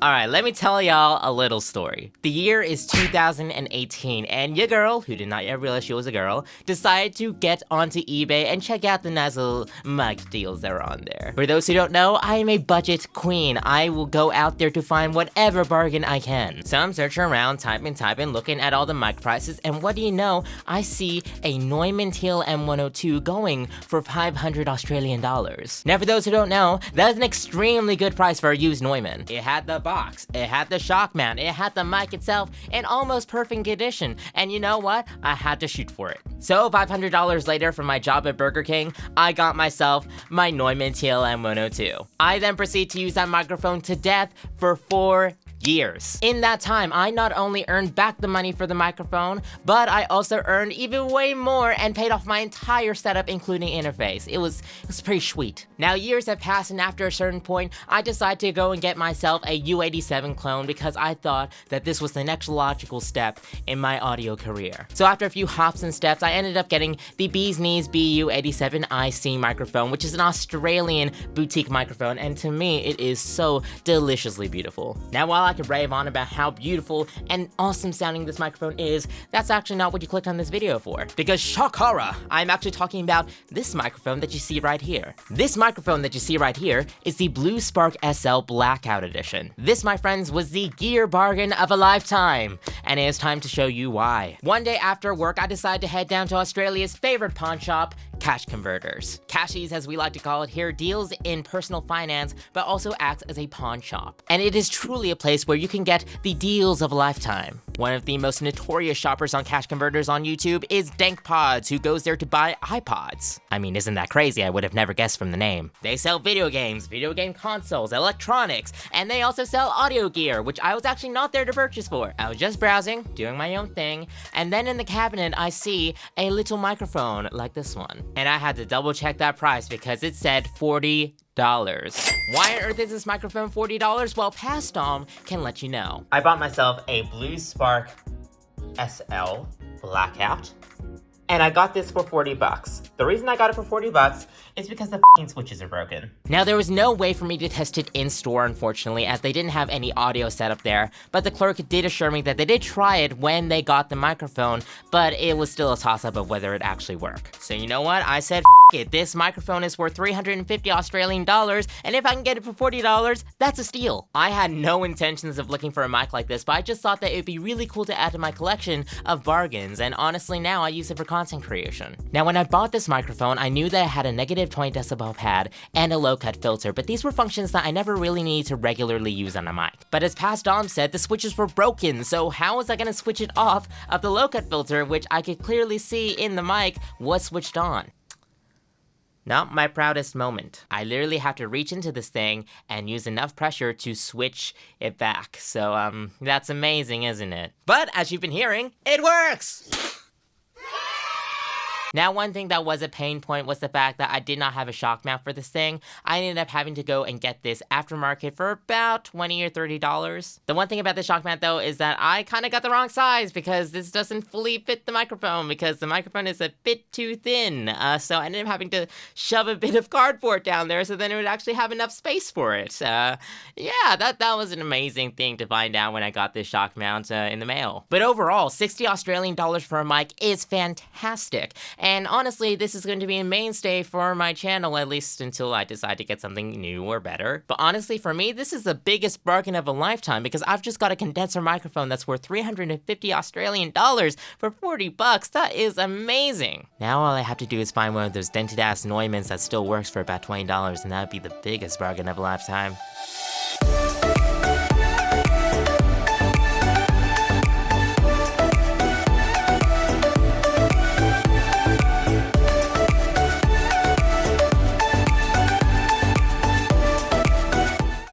Alright, let me tell y'all a little story. The year is 2018, and your girl, who did not yet realize she was a girl, decided to get onto eBay and check out the nice little mic deals that are on there. For those who don't know, I am a budget queen. I will go out there to find whatever bargain I can. So I'm searching around, typing, looking at all the mic prices, and what do you know? I see a Neumann TL-M102 going for 500 Australian dollars. Now for those who don't know, that is an extremely good price for a used Neumann. It had the box, it had the shock mount, it had the mic itself in almost perfect condition, and you know what? I had to shoot for it. So $500 later from my job at Burger King, I got myself my Neumann TL-M102. I then proceed to use that microphone to death for 4 years. In that time, I not only earned back the money for the microphone, but I also earned even way more and paid off my entire setup, including interface. It was pretty sweet. Now, years have passed, and after a certain point, I decided to go and get myself a U87 clone because I thought that this was the next logical step in my audio career. So after a few hops and steps, I ended up getting the Bee's Knees BU87 IC microphone, which is an Australian boutique microphone, and to me, it is so deliciously beautiful. Now, while I could rave on about how beautiful and awesome sounding this microphone is, that's actually not what you clicked on this video for. Because shock horror, I'm actually talking about this microphone that you see right here. This microphone that you see right here is the Blue Spark SL Blackout Edition. This, my friends, was the gear bargain of a lifetime, and it is time to show you why. One day after work, I decided to head down to Australia's favorite pawn shop, Cash Converters. Cashies, as we like to call it here, deals in personal finance, but also acts as a pawn shop. And it is truly a place where you can get the deals of a lifetime. One of the most notorious shoppers on Cash Converters on YouTube is DankPods, who goes there to buy iPods. I mean, isn't that crazy? I would have never guessed from the name. They sell video games, video game consoles, electronics, and they also sell audio gear, which I was actually not there to purchase for. I was just browsing, doing my own thing, and then in the cabinet I see a little microphone like this one. And I had to double check that price because it said $40. Why on earth is this microphone $40? Well, Past Dom can let you know. I bought myself a Blue Spark SL Blackout, and I got this for 40 bucks. The reason I got it for 40 bucks is because the f***ing switches are broken. Now, there was no way for me to test it in store, unfortunately, as they didn't have any audio setup there, but the clerk did assure me that they did try it when they got the microphone, but it was still a toss-up of whether it actually worked. So you know what? I said, f*** it, this microphone is worth 350 Australian dollars, and if I can get it for $40, that's a steal. I had no intentions of looking for a mic like this, but I just thought that it'd be really cool to add to my collection of bargains, and honestly now I use it for content creation. Now, when I bought this microphone, I knew that it had a negative 20 decibel pad and a low cut filter, but these were functions that I never really needed to regularly use on a mic. But as Past Dom said, the switches were broken, so how was I gonna switch it off of the low cut filter, which I could clearly see in the mic was switched on? Not my proudest moment. I literally have to reach into this thing and use enough pressure to switch it back. So, that's amazing, isn't it? But as you've been hearing, it works! Now, one thing that was a pain point was the fact that I did not have a shock mount for this thing. I ended up having to go and get this aftermarket for about $20 or $30. The one thing about the shock mount, though, is that I kind of got the wrong size because this doesn't fully fit the microphone because the microphone is a bit too thin. So I ended up having to shove a bit of cardboard down there so then it would actually have enough space for it. Yeah, that was an amazing thing to find out when I got this shock mount in the mail. But overall, 60 Australian dollars for a mic is fantastic. And honestly, this is going to be a mainstay for my channel, at least until I decide to get something new or better. But honestly, for me, this is the biggest bargain of a lifetime because I've just got a condenser microphone that's worth 350 Australian dollars for 40 bucks. That is amazing. Now all I have to do is find one of those dented ass Neumanns that still works for about $20, and that would be the biggest bargain of a lifetime.